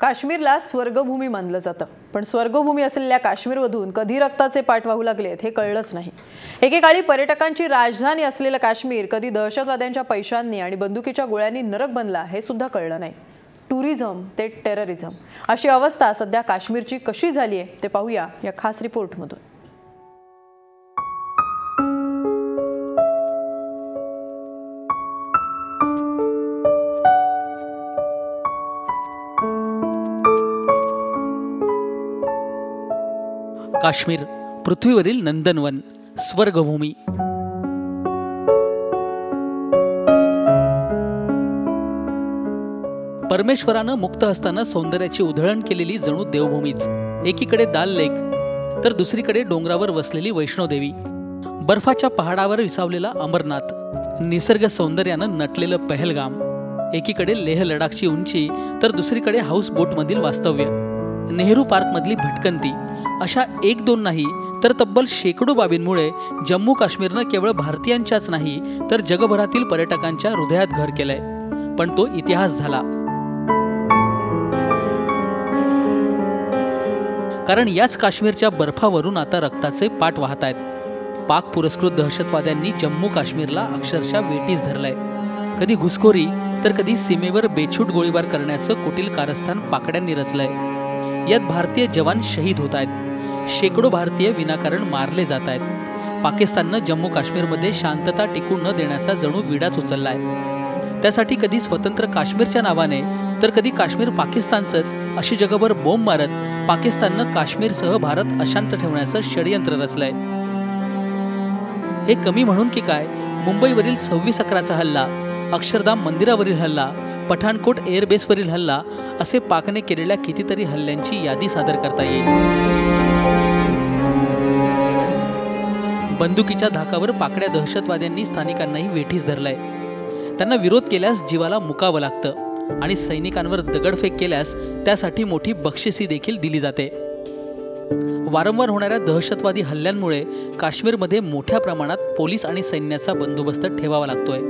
काश्मीरला स्वर्गभूमी मानलं जातं, पण स्वर्गभूमी असलेल्या काश्मीरमधून कधी रक्ताचे पाठ वाहू लागलेत हे कळलंच नाही। एकेकाळी पर्यटकांची राजधानी असलेलं काश्मीर कधी दहशतवाद्यांच्या पैशांनी आणि बंदुकीच्या गोळ्यांनी नरक बनला हे सुद्धा कळलं नाही। टुरिझम ते टेररिझम अशी अवस्था सध्या काश्मीरची कशी झाली आहे ते पाहूया या खास रिपोर्टमधून। काश्मीर पृथ्वीवरील नंदनवन, स्वर्गभूमी। परमेश्वरानं मुक्त हस्तानं सौंदर्याची उधळण केलेली जणू देवभूमीच। एकीकडे दाल लेक तर दुसरीकडे डोंगरावर वसलेली वैष्णोदेवी, बर्फाच्या पहाडावर विसावलेला अमरनाथ, निसर्ग सौंदर्यानं नटलेलं पहलगाम। एकीकडे लेह लडाखची उंची तर दुसरीकडे हाऊस बोट मधील वास्तव्य, नेहरू पार्क मधली भटकंती। अशा एक दोन नाही तर तब्बल शेकडो बाबींमुळे जम्मू काश्मीरनं केवळ भारतीयांच्याच नाही तर जगभरातील पर्यटकांच्या हृदयात घर केलंय। पण तो इतिहास झाला, कारण याच काश्मीरच्या बर्फावरून आता रक्ताचे पाठ वाहत आहेत। पाक पुरस्कृत दहशतवाद्यांनी जम्मू काश्मीरला अक्षरशः वेठीस धरलंय। कधी घुसखोरी तर कधी सीमेवर बेछूट गोळीबार करण्याचं कुटील कारस्थान पाकड्यांनी रचलंय। यात भारतीय जवान शहीद होत आहेत, शेकडो भारतीय विनाकारण मारले जात आहेत। पाकिस्ताननं जम्मू काश्मीरमध्ये शांतता टिकू न देण्याचा जणू विडाच उचललाय। त्यासाठी कधी स्वतंत्र काश्मीरच्या नावाने तर कधी काश्मीर पाकिस्तानचंच अशी जगभर बोंब मारत पाकिस्ताननं काश्मीरसह भारत अशांत ठेवण्याचं षडयंत्र रचलंय। हे कमी म्हणून की काय, मुंबईवरील 26/11चा हल्ला, अक्षरधाम मंदिरावरील हल्ला, पठाणकोट एअरबेसवरील हल्ला असे पाकने केलेल्या कितीतरी हल्ल्यांची यादी सादर करता येईल। बंदुकीच्या धाकावर पाकड्या दहशतवाद्यांनी स्थानिकांनाही वेठीस धरलाय। त्यांना विरोध केल्यास जीवाला मुकावं लागतं आणि सैनिकांवर दगडफेक केल्यास त्यासाठी मोठी बक्षिसी देखील दिली जाते। वारंवार होणाऱ्या दहशतवादी हल्ल्यांमुळे काश्मीरमध्ये मोठ्या प्रमाणात पोलीस आणि सैन्याचा बंदोबस्त ठेवावा लागतोय।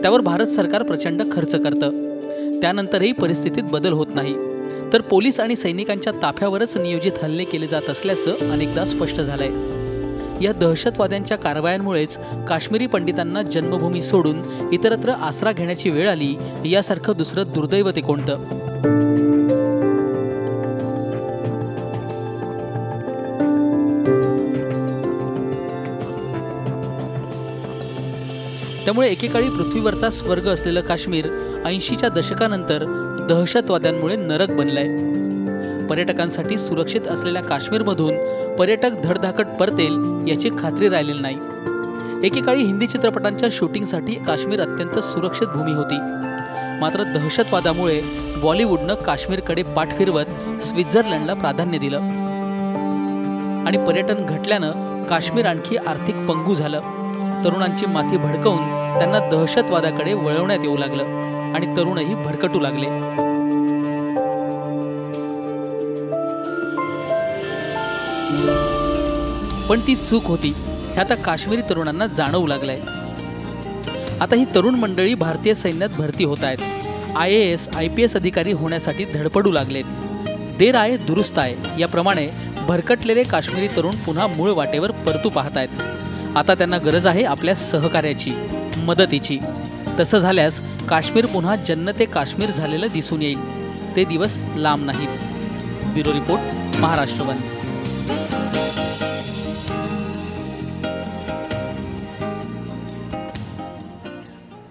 त्यावर भारत सरकार प्रचंड खर्च करतं, त्यानंतरही परिस्थितीत बदल होत नाही, तर पोलीस आणि सैनिकांच्या ताफ्यावरच नियोजित हल्ले केले जात असल्याचं अनेकदा स्पष्ट झालंय। या दहशतवाद्यांच्या कारवायांमुळेच काश्मीरी पंडितांना जन्मभूमी सोडून इतरत्र आसरा घेण्याची वेळ आली, यासारखं दुसरं दुर्दैव ते कोणतं? त्यामुळे एकेकाळी पृथ्वीवरचा स्वर्ग असलेलं काश्मीर 80च्या दशकानंतर दहशतवाद्यांमुळे नरक बनलाय। पर्यटकांसाठी सुरक्षित असलेल्या काश्मीरमधून पर्यटक धडधाकट परतेल याची खात्री राहिलेली नाही। एकेकाळी हिंदी चित्रपटांच्या शूटिंगसाठी काश्मीर अत्यंत सुरक्षित भूमी होती, मात्र दहशतवादामुळे बॉलिवूडनं काश्मीरकडे पाठ फिरवत स्वित्झर्लंडला प्राधान्य दिलं आणि पर्यटन घटल्यानं काश्मीर आणखी आर्थिक पंगू झालं। तरुणांची माथी भडकवून त्यांना दहशतवादाकडे वळवण्यात येऊ लागलं आणि तरुणही भरकटू लागले। पण ती चूक होती हे आता काश्मीरी तरुणांना जाणवू लागलंय। आता ही तरुण मंडळी भारतीय सैन्यात भरती होत आहेत, IAS IPS अधिकारी होण्यासाठी धडपडू लागलेत। देर आये दुरुस्त आहे याप्रमाणे भरकटलेले काश्मीरी तरुण पुन्हा मूळ वाटेवर परतू पाहत आहेत। आता त्यांना गरज आहे आपल्या सहकार्याची, मदतीची। तसं झाल्यास काश्मीर पुन्हा जन्नते काश्मीर झालेलं दिसून येईल। ते दिवस लांब नाहीत। Bureau report, Maharashtra one.